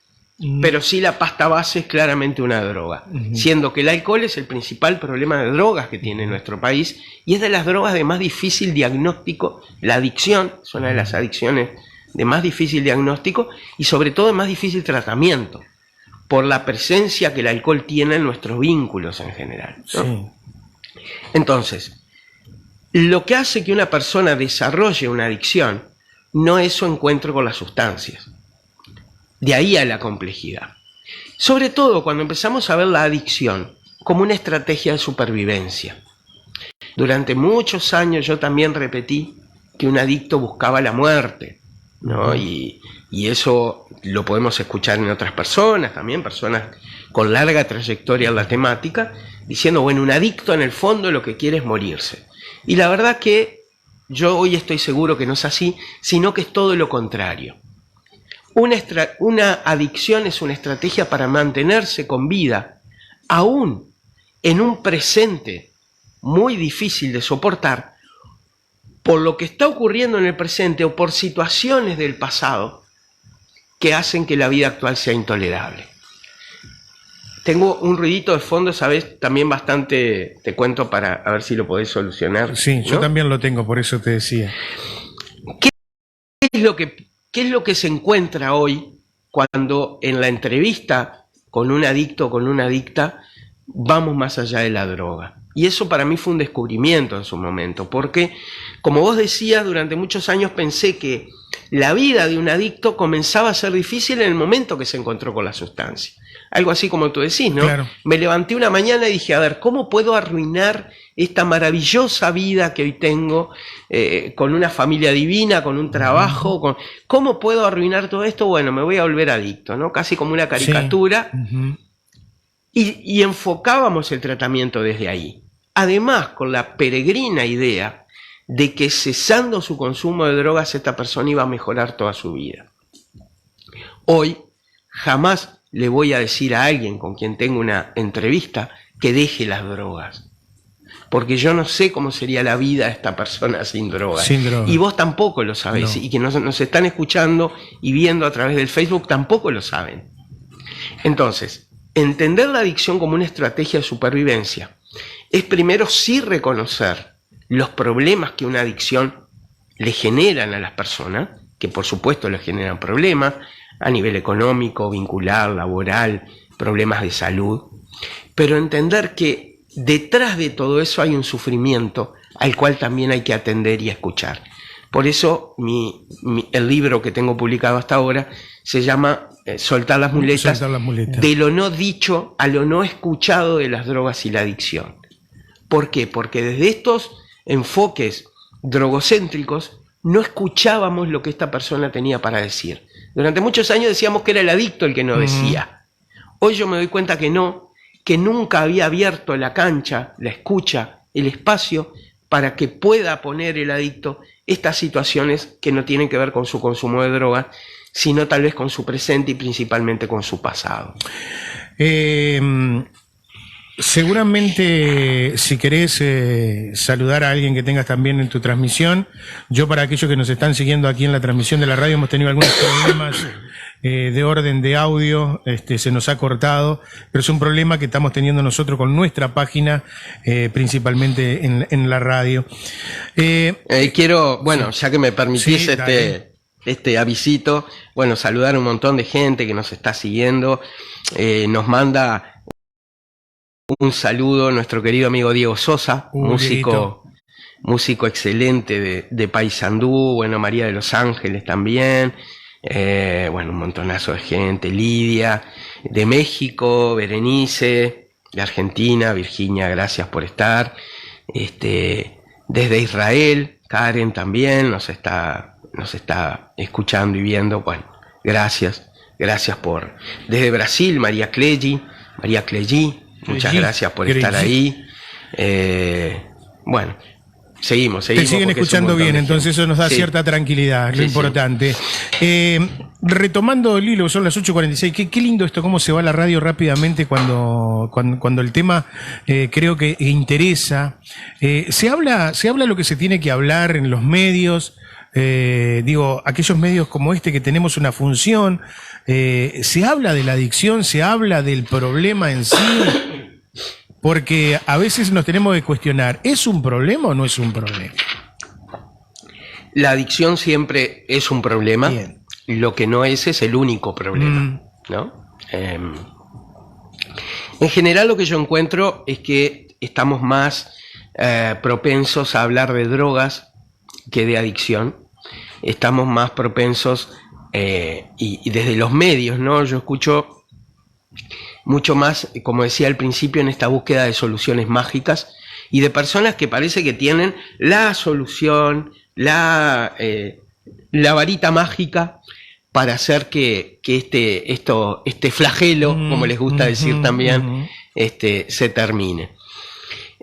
pero sí la pasta base es claramente una droga, siendo que el alcohol es el principal problema de drogas que tiene nuestro país y es de las drogas de más difícil diagnóstico. La adicción es una de las adicciones de más difícil diagnóstico y sobre todo de más difícil tratamiento, por la presencia que el alcohol tiene en nuestros vínculos en general, ¿no? Sí. Entonces, lo que hace que una persona desarrolle una adicción no es su encuentro con las sustancias. De ahí a la complejidad. Sobre todo cuando empezamos a ver la adicción como una estrategia de supervivencia. Durante muchos años yo también repetí que un adicto buscaba la muerte, ¿no? Y eso lo podemos escuchar en otras personas, también personas con larga trayectoria en la temática, diciendo, bueno, un adicto en el fondo lo que quiere es morirse. Y la verdad que yo hoy estoy seguro que no es así, sino que es todo lo contrario. Una adicción es una estrategia para mantenerse con vida, aún en un presente muy difícil de soportar, por lo que está ocurriendo en el presente o por situaciones del pasado que hacen que la vida actual sea intolerable. Tengo un ruidito de fondo, ¿sabes? También bastante, te cuento para a ver si lo podés solucionar. Sí, ¿no? Yo también lo tengo, por eso te decía. ¿Qué es lo que se encuentra hoy cuando en la entrevista con un adicto o con una adicta vamos más allá de la droga? Y eso para mí fue un descubrimiento en su momento, porque, como vos decías, durante muchos años pensé que la vida de un adicto comenzaba a ser difícil en el momento que se encontró con la sustancia. Algo así como tú decís, ¿no? Claro. Me levanté una mañana y dije, a ver, ¿cómo puedo arruinar esta maravillosa vida que hoy tengo, con una familia divina, con un trabajo? ¿Cómo puedo arruinar todo esto? Bueno, me voy a volver adicto, ¿no? Casi como una caricatura. Sí. Y enfocábamos el tratamiento desde ahí. Además, con la peregrina idea de que cesando su consumo de drogas, esta persona iba a mejorar toda su vida. Hoy, jamás le voy a decir a alguien con quien tengo una entrevista que deje las drogas, porque yo no sé cómo sería la vida de esta persona sin drogas. Sin droga. Y vos tampoco lo sabés, no. Y que nos están escuchando y viendo a través del Facebook tampoco lo saben. Entonces, entender la adicción como una estrategia de supervivencia es primero sí reconocer los problemas que una adicción le generan a las personas, que por supuesto le generan problemas a nivel económico, vincular, laboral, problemas de salud, pero entender que detrás de todo eso hay un sufrimiento al cual también hay que atender y escuchar. Por eso el libro que tengo publicado hasta ahora se llama Soltar las muletas, de lo no dicho a lo no escuchado de las drogas y la adicción. ¿Por qué? Porque desde estos enfoques drogocéntricos no escuchábamos lo que esta persona tenía para decir. Durante muchos años decíamos que era el adicto el que no decía. Hoy yo me doy cuenta que no, que nunca había abierto la cancha, la escucha, el espacio para que pueda poner el adicto estas situaciones que no tienen que ver con su consumo de drogas, sino tal vez con su presente y principalmente con su pasado. Seguramente, si querés saludar a alguien que tengas también en tu transmisión, yo para aquellos que nos están siguiendo aquí en la transmisión de la radio hemos tenido algunos problemas de orden de audio, se nos ha cortado, pero es un problema que estamos teniendo nosotros con nuestra página, principalmente en la radio. Quiero, bueno, ya que me permitís este avisito, bueno, saludar a un montón de gente que nos está siguiendo, nos manda un saludo nuestro querido amigo Diego Sosa, músico excelente de Paysandú, bueno, María de los Ángeles también, bueno, un montonazo de gente, Lidia, de México, Berenice, de Argentina, Virginia, gracias por estar, desde Israel, Karen también nos está escuchando y viendo, bueno, gracias por, desde Brasil, María Cleggi, muchas gracias por estar ahí. Bueno, seguimos. Te siguen escuchando bien, entonces eso nos da cierta tranquilidad, lo importante. Retomando el hilo, son las 8:46. Qué lindo esto, cómo se va la radio rápidamente cuando el tema creo que interesa. Se habla lo que se tiene que hablar en los medios. Aquellos medios como este que tenemos una función, se habla de la adicción, se habla del problema en sí, porque a veces nos tenemos que cuestionar, ¿es un problema o no es un problema? La adicción siempre es un problema. Bien. Lo que no es el único problema, ¿no? En general lo que yo encuentro es que estamos más propensos a hablar de drogas que de adicción. Estamos más propensos, y desde los medios, ¿no? Yo escucho mucho más, como decía al principio, en esta búsqueda de soluciones mágicas y de personas que parece que tienen la solución, la varita mágica para hacer que este flagelo, como les gusta decir también, se termine.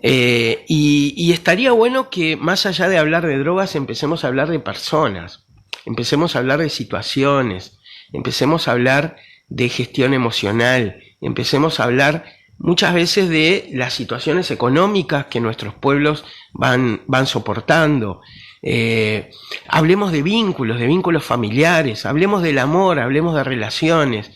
Y estaría bueno que más allá de hablar de drogas empecemos a hablar de personas, empecemos a hablar de situaciones, empecemos a hablar de gestión emocional, empecemos a hablar muchas veces de las situaciones económicas que nuestros pueblos van soportando. Hablemos de vínculos familiares, hablemos del amor, hablemos de relaciones,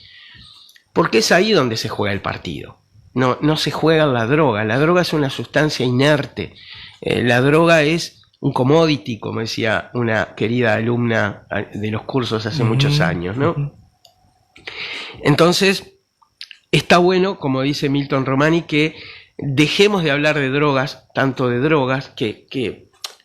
porque es ahí donde se juega el partido. No se juega la droga es una sustancia inerte, la droga es un commodity, como decía una querida alumna de los cursos hace muchos años, ¿no? Entonces, está bueno, como dice Milton Romani, que dejemos de hablar de drogas, tanto de drogas, que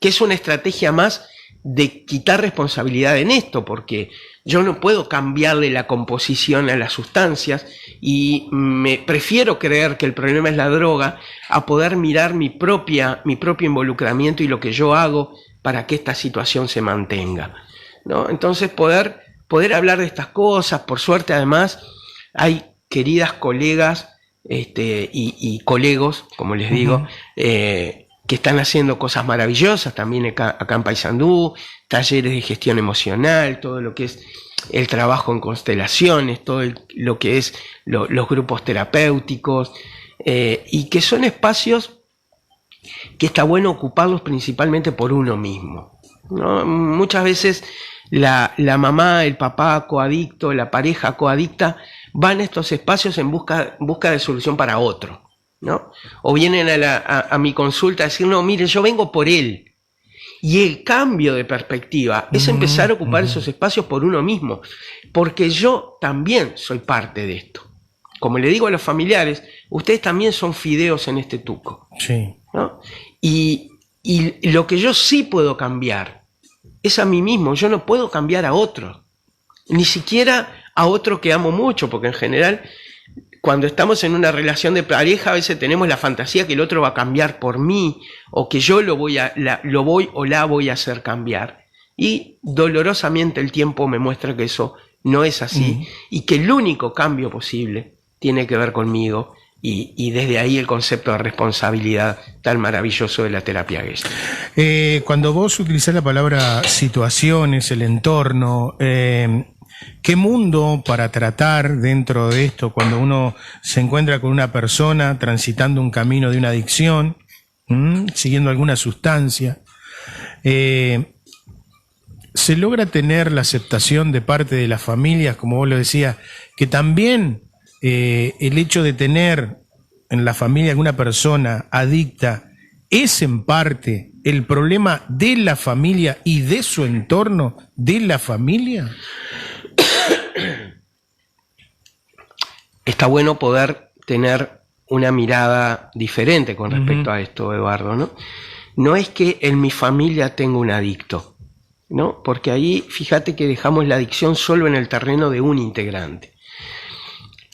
es una estrategia más de quitar responsabilidad en esto, porque yo no puedo cambiarle la composición a las sustancias y me prefiero creer que el problema es la droga a poder mirar mi propio involucramiento y lo que yo hago para que esta situación se mantenga, ¿no? Entonces poder hablar de estas cosas, por suerte además hay queridas colegas y colegos, como les digo, que están haciendo cosas maravillosas también acá en Paysandú, talleres de gestión emocional, todo lo que es el trabajo en constelaciones, todo lo que es los grupos terapéuticos, y que son espacios que está bueno ocuparlos principalmente por uno mismo, ¿no? Muchas veces la mamá, el papá coadicto, la pareja coadicta van a estos espacios en busca de solución para otro, ¿no? O vienen a mi consulta a decir, no, mire, yo vengo por él. Y el cambio de perspectiva es empezar a ocupar esos espacios por uno mismo, porque yo también soy parte de esto. Como le digo a los familiares, ustedes también son fideos en este tuco, sí, ¿no? Y lo que yo sí puedo cambiar es a mí mismo. Yo no puedo cambiar a otro, ni siquiera a otro que amo mucho, porque en general cuando estamos en una relación de pareja a veces tenemos la fantasía que el otro va a cambiar por mí, o que yo lo voy o la voy a hacer cambiar. Y dolorosamente el tiempo me muestra que eso no es así, y que el único cambio posible tiene que ver conmigo, y desde ahí el concepto de responsabilidad tan maravilloso de la terapia Gestalt. Cuando vos utilizás la palabra situaciones, el entorno, ¿qué mundo para tratar dentro de esto cuando uno se encuentra con una persona transitando un camino de una adicción, siguiendo alguna sustancia? ¿Se logra tener la aceptación de parte de las familias, como vos lo decías, que también el hecho de tener en la familia alguna persona adicta es en parte el problema de la familia y de su entorno de la familia? Está bueno poder tener una mirada diferente con respecto a esto, Eduardo, ¿no? No es que en mi familia tenga un adicto, ¿no? Porque ahí, fíjate que dejamos la adicción solo en el terreno de un integrante.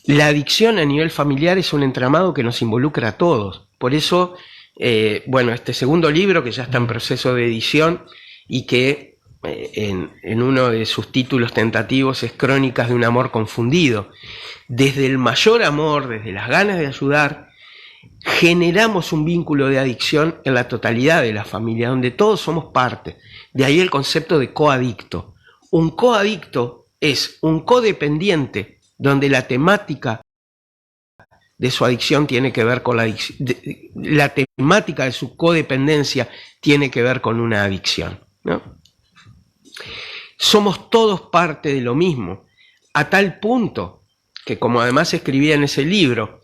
La adicción a nivel familiar es un entramado que nos involucra a todos. Por eso, este segundo libro, que ya está en proceso de edición y que en uno de sus títulos tentativos es Crónicas de un amor confundido. Desde el mayor amor, desde las ganas de ayudar, generamos un vínculo de adicción en la totalidad de la familia, donde todos somos parte. De ahí el concepto de coadicto. Un coadicto es un codependiente, donde la temática de su adicción tiene que ver con la temática de su codependencia tiene que ver con una adicción, ¿no? Somos todos parte de lo mismo, a tal punto que, como además escribía en ese libro,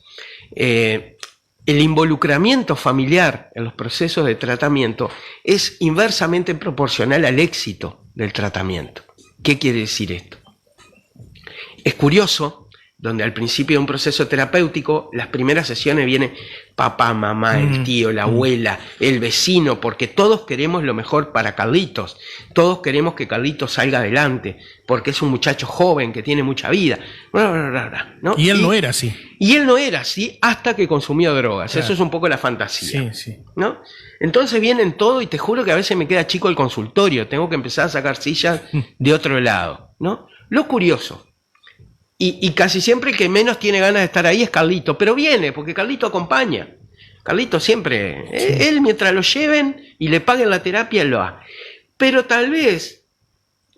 el involucramiento familiar en los procesos de tratamiento es inversamente proporcional al éxito del tratamiento. ¿Qué quiere decir esto? Es curioso donde al principio de un proceso terapéutico, las primeras sesiones viene papá, mamá, el tío, la abuela, el vecino, porque todos queremos lo mejor para Carlitos, todos queremos que Carlitos salga adelante, porque es un muchacho joven que tiene mucha vida, ¿no? Y él no era así. Y él no era así hasta que consumió drogas, Claro. eso es un poco la fantasía, Sí, sí. ¿no? Entonces vienen todo y te juro que a veces me queda chico el consultorio, tengo que empezar a sacar sillas de otro lado, ¿no? Lo curioso. Y casi siempre el que menos tiene ganas de estar ahí es Carlito, pero viene, porque Carlito acompaña. Carlito siempre, él mientras lo lleven y le paguen la terapia, él lo hace. Pero tal vez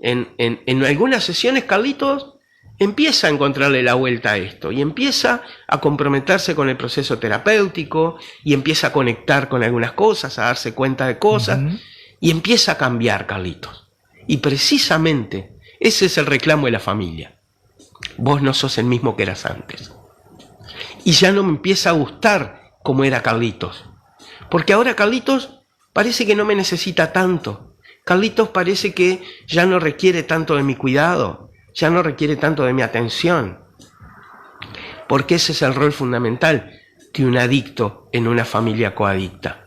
en algunas sesiones Carlitos empieza a encontrarle la vuelta a esto y empieza a comprometerse con el proceso terapéutico y empieza a conectar con algunas cosas, a darse cuenta de cosas y empieza a cambiar Carlitos. Y precisamente ese es el reclamo de la familia. Vos no sos el mismo que eras antes. Y ya no me empieza a gustar como era Carlitos. Porque ahora Carlitos parece que no me necesita tanto. Carlitos parece que ya no requiere tanto de mi cuidado, ya no requiere tanto de mi atención. Porque ese es el rol fundamental de un adicto en una familia coadicta.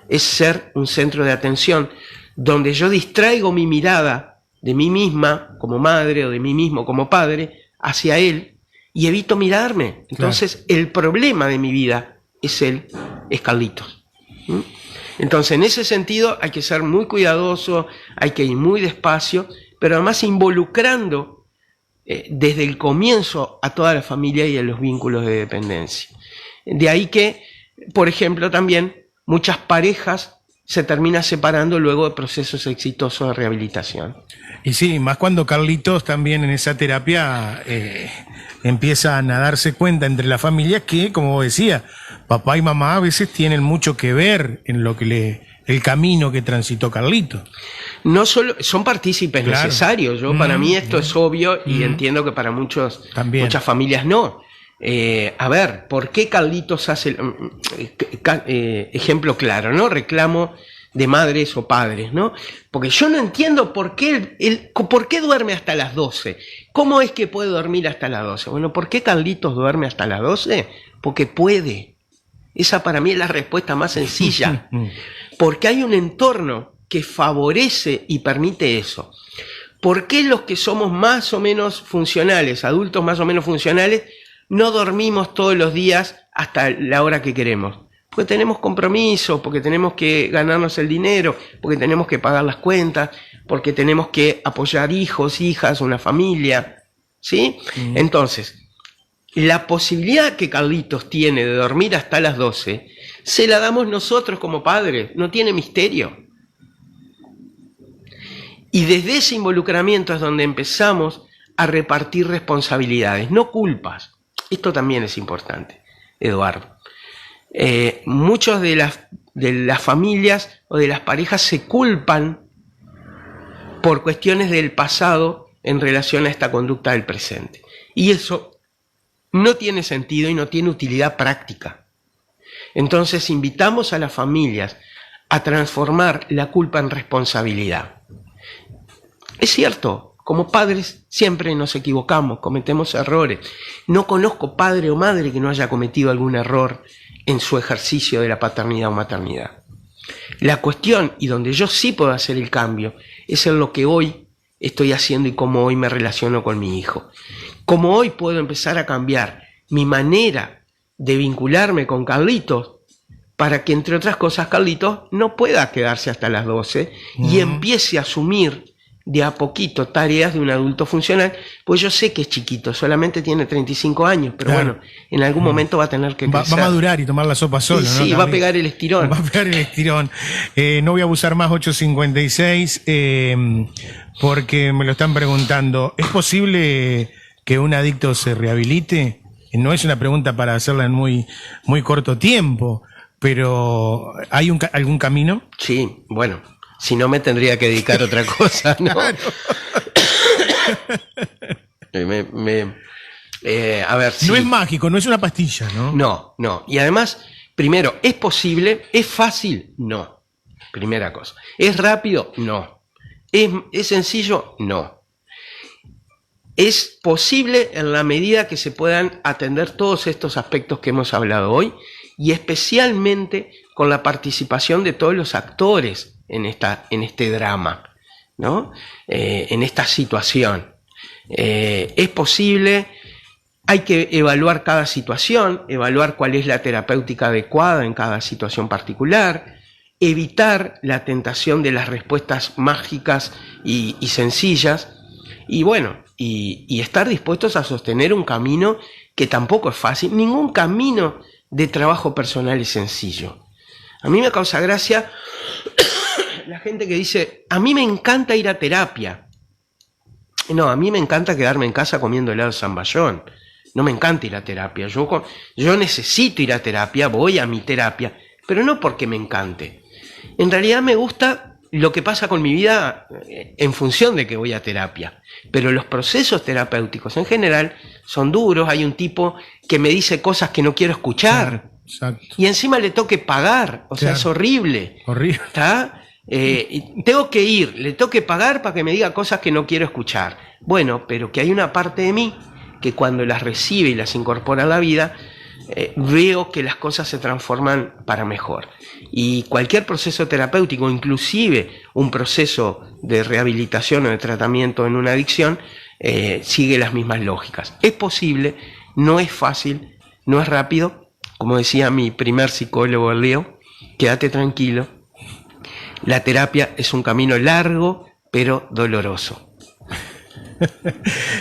Es ser un centro de atención donde yo distraigo mi mirada de mí misma como madre o de mí mismo como padre hacia él y evito mirarme. Entonces, el problema de mi vida es él, es Carlitos. Entonces, en ese sentido, hay que ser muy cuidadoso, hay que ir muy despacio, pero además involucrando desde el comienzo a toda la familia y a los vínculos de dependencia. De ahí que, por ejemplo, también muchas parejas se terminan separando luego de procesos exitosos de rehabilitación. Y sí, más cuando Carlitos también en esa terapia empiezan a darse cuenta entre las familias que, como decía, papá y mamá a veces tienen mucho que ver en lo que el camino que transitó Carlitos. No solo son partícipes Claro. necesarios. Para mí esto es obvio y entiendo que para muchas familias no. A ver, ¿por qué Carlitos hace ejemplo claro, ¿no? Reclamo de madres o padres, ¿no? Porque yo no entiendo por qué por qué duerme hasta las 12. ¿Cómo es que puede dormir hasta las 12? Bueno, ¿por qué Carlitos duerme hasta las 12? Porque puede. Esa para mí es la respuesta más sencilla. Porque hay un entorno que favorece y permite eso. ¿Por qué los que somos más o menos funcionales, adultos más o menos funcionales, no dormimos todos los días hasta la hora que queremos? Porque tenemos compromisos, porque tenemos que ganarnos el dinero, porque tenemos que pagar las cuentas, porque tenemos que apoyar hijos, hijas, una familia, ¿sí? Entonces, la posibilidad que Carlitos tiene de dormir hasta las 12, se la damos nosotros como padres, no tiene misterio. Y desde ese involucramiento es donde empezamos a repartir responsabilidades, no culpas. Esto también es importante, Eduardo. Muchos de las familias o de las parejas se culpan por cuestiones del pasado en relación a esta conducta del presente. Y eso no tiene sentido y no tiene utilidad práctica. Entonces invitamos a las familias a transformar la culpa en responsabilidad. Es cierto, como padres siempre nos equivocamos, cometemos errores. No conozco padre o madre que no haya cometido algún error en su ejercicio de la paternidad o maternidad. La cuestión, y donde yo sí puedo hacer el cambio, es en lo que hoy estoy haciendo y cómo hoy me relaciono con mi hijo. Cómo hoy puedo empezar a cambiar mi manera de vincularme con Carlitos para que, entre otras cosas, Carlitos no pueda quedarse hasta las 12 y empiece a asumir de a poquito tareas de un adulto funcional, pues yo sé que es chiquito, solamente tiene 35 años, pero bueno, en algún momento va a tener que crecer. Va a madurar y tomar la sopa solo, ¿no? Sí, va a pegar el estirón. Va a pegar el estirón. No voy a abusar más, 8:56, porque me lo están preguntando. ¿Es posible que un adicto se rehabilite? No es una pregunta para hacerla en muy corto tiempo, pero ¿hay algún camino? Sí, bueno. Si no, me tendría que dedicar a otra cosa, ¿no? Claro. A ver, sí. No es mágico, no es una pastilla, ¿no? No. Y además, primero, ¿es posible? ¿Es fácil? No. Primera cosa. ¿Es rápido? No. ¿Es sencillo? No. es posible en la medida que se puedan atender todos estos aspectos que hemos hablado hoy, y especialmente con la participación de todos los actores en este drama, ¿no? En esta situación. Es posible, hay que evaluar cada situación, evaluar cuál es la terapéutica adecuada en cada situación particular, evitar la tentación de las respuestas mágicas y sencillas, y bueno, y estar dispuestos a sostener un camino que tampoco es fácil. Ningún camino de trabajo personal es sencillo. A mí me causa gracia la gente que dice, a mí me encanta ir a terapia. No, a mí me encanta quedarme en casa comiendo helado zamballón. No me encanta ir a terapia. Yo necesito ir a terapia, voy a mi terapia, pero no porque me encante. En realidad me gusta lo que pasa con mi vida en función de que voy a terapia. Pero los procesos terapéuticos en general son duros. Hay un tipo que me dice cosas que no quiero escuchar. Exacto. Y encima le tengo que pagar. O sea, es horrible. Horrible. ¿Está? Tengo que ir, le tengo que pagar para que me diga cosas que no quiero escuchar. Bueno, pero que hay una parte de mí que cuando las recibe y las incorpora a la vida, veo que las cosas se transforman para mejor. Y cualquier proceso terapéutico, inclusive un proceso de rehabilitación o de tratamiento en una adicción, sigue las mismas lógicas. Es posible, no es fácil, no es rápido. Como decía mi primer psicólogo, Leo, quédate tranquilo. La terapia es un camino largo, pero doloroso.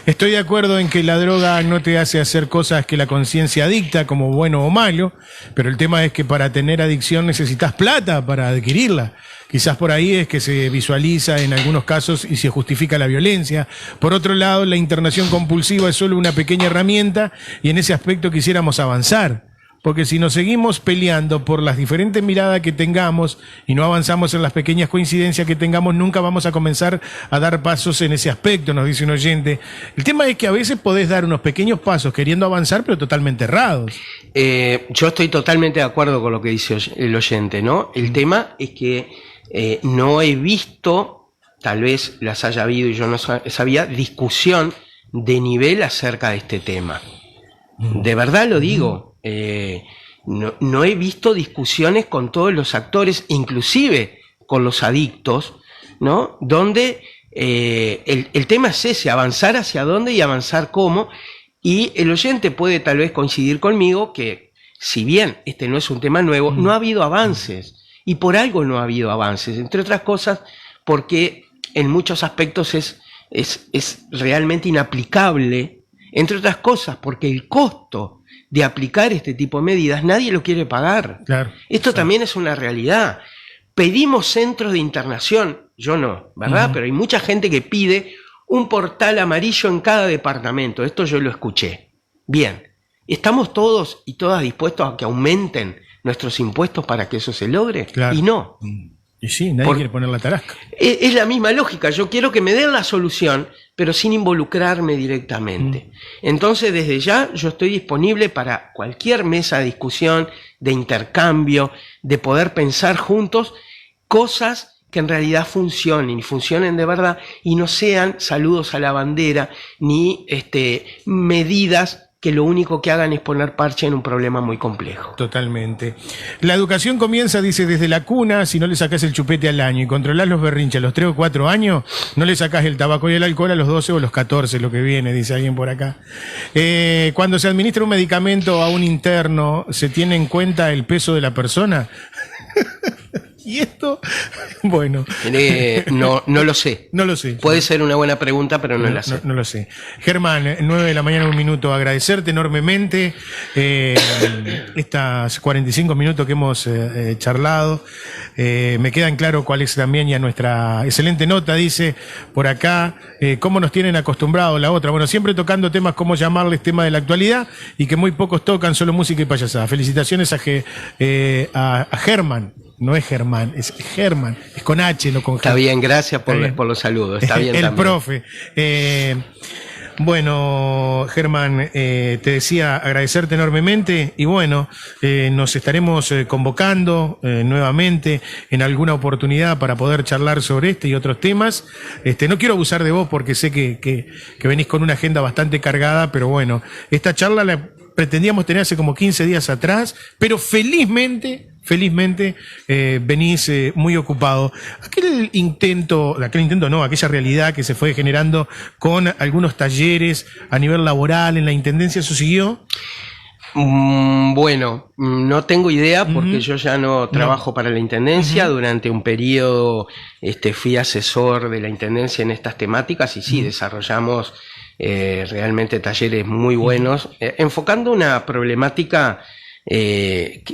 Estoy de acuerdo en que la droga no te hace hacer cosas que la conciencia dicta como bueno o malo, pero el tema es que para tener adicción necesitas plata para adquirirla. Quizás por ahí es que se visualiza en algunos casos y se justifica la violencia. Por otro lado, la internación compulsiva es solo una pequeña herramienta y en ese aspecto quisiéramos avanzar. Porque si nos seguimos peleando por las diferentes miradas que tengamos y no avanzamos en las pequeñas coincidencias que tengamos, nunca vamos a comenzar a dar pasos en ese aspecto, nos dice un oyente. El tema es que a veces podés dar unos pequeños pasos queriendo avanzar, pero totalmente errados. Yo estoy totalmente de acuerdo con lo que dice el oyente, ¿no? El tema es que no he visto, tal vez las haya habido y yo no sabía, discusión de nivel acerca de este tema. De verdad lo digo. No he visto discusiones con todos los actores, inclusive con los adictos, ¿no? Donde el tema es ese, avanzar hacia dónde y avanzar cómo. Y el oyente puede tal vez coincidir conmigo que, si bien este no es un tema nuevo, no ha habido avances. Y por algo no ha habido avances, entre otras cosas porque en muchos aspectos es realmente inaplicable, entre otras cosas porque el costo de aplicar este tipo de medidas nadie lo quiere pagar. Claro, esto también es una realidad. Pedimos centros de internación, yo no, ¿verdad? Pero hay mucha gente que pide un portal amarillo en cada departamento. Esto yo lo escuché. Bien, ¿estamos todos y todas dispuestos a que aumenten nuestros impuestos para que eso se logre? Claro. Y no. Y sí, nadie quiere poner la tarasca. Es la misma lógica. Yo quiero que me den la solución, pero sin involucrarme directamente. Entonces, desde ya, yo estoy disponible para cualquier mesa de discusión, de intercambio, de poder pensar juntos cosas que en realidad funcionen y funcionen de verdad y no sean saludos a la bandera ni medidas que lo único que hagan es poner parche en un problema muy complejo. Totalmente. La educación comienza, dice, desde la cuna. Si no le sacás el chupete al año y controlás los berrinches a los 3 o 4 años, no le sacás el tabaco y el alcohol a los 12 o los 14, lo que viene, dice alguien por acá. Cuando se administra un medicamento a un interno, ¿se tiene en cuenta el peso de la persona? ¿Y esto? Bueno. No lo sé. No lo sé. Puede ser una buena pregunta, pero no la sé. No lo sé. Germán, 9 de la mañana, 1 minuto. Agradecerte enormemente estas 45 minutos que hemos charlado. Me quedan claro cuál es también ya nuestra excelente nota, dice por acá, cómo nos tienen acostumbrado la otra. Bueno, siempre tocando temas, cómo llamarles, temas de la actualidad, y que muy pocos tocan, solo música y payasada. Felicitaciones a Germán. No es Germán, es Germán, es con H, no con G. Está bien, gracias por los saludos. Está bien el también. profe. Bueno, Germán, te decía agradecerte enormemente y bueno, nos estaremos convocando nuevamente en alguna oportunidad para poder charlar sobre este y otros temas. No quiero abusar de vos porque sé que venís con una agenda bastante cargada, pero bueno, esta charla la pretendíamos tener hace como 15 días atrás, pero felizmente venís muy ocupado. Aquella realidad que se fue generando con algunos talleres a nivel laboral en la Intendencia, ¿eso siguió? Bueno, no tengo idea porque yo ya no trabajo para la Intendencia. Durante un periodo fui asesor de la Intendencia en estas temáticas y sí, desarrollamos realmente talleres muy buenos, enfocando una problemática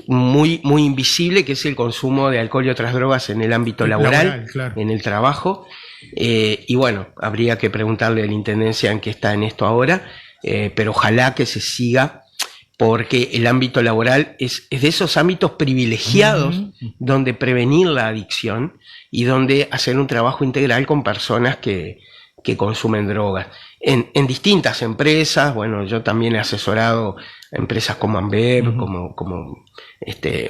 muy invisible, que es el consumo de alcohol y otras drogas en el ámbito laboral, claro, en el trabajo. Y bueno, habría que preguntarle a la Intendencia en qué está en esto ahora, pero ojalá que se siga, porque el ámbito laboral es de esos ámbitos privilegiados donde prevenir la adicción y donde hacer un trabajo integral con personas que consumen drogas. En distintas empresas, bueno, yo también he asesorado a empresas como Ambev, como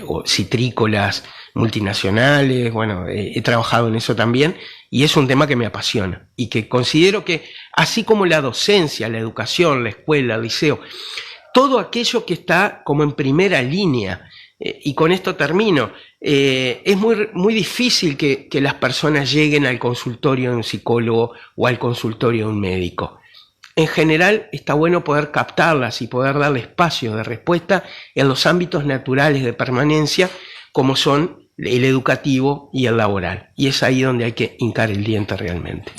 o citrícolas multinacionales, bueno, he trabajado en eso también, y es un tema que me apasiona, y que considero que, así como la docencia, la educación, la escuela, el liceo, todo aquello que está como en primera línea, y con esto termino, es muy difícil que las personas lleguen al consultorio de un psicólogo o al consultorio de un médico. En general está bueno poder captarlas y poder darle espacio de respuesta en los ámbitos naturales de permanencia, como son el educativo y el laboral. Y es ahí donde hay que hincar el diente realmente.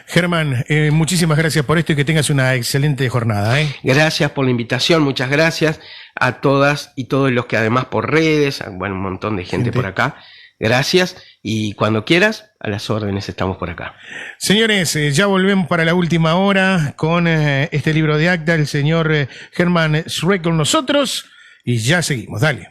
Germán, muchísimas gracias por esto y que tengas una excelente jornada. Gracias por la invitación, muchas gracias a todas y todos los que además por redes, bueno, un montón de gente por acá. Gracias, y cuando quieras, a las órdenes, estamos por acá. Señores, ya volvemos para la última hora con este libro de acta, el señor Germán Schreck con nosotros, y ya seguimos, dale.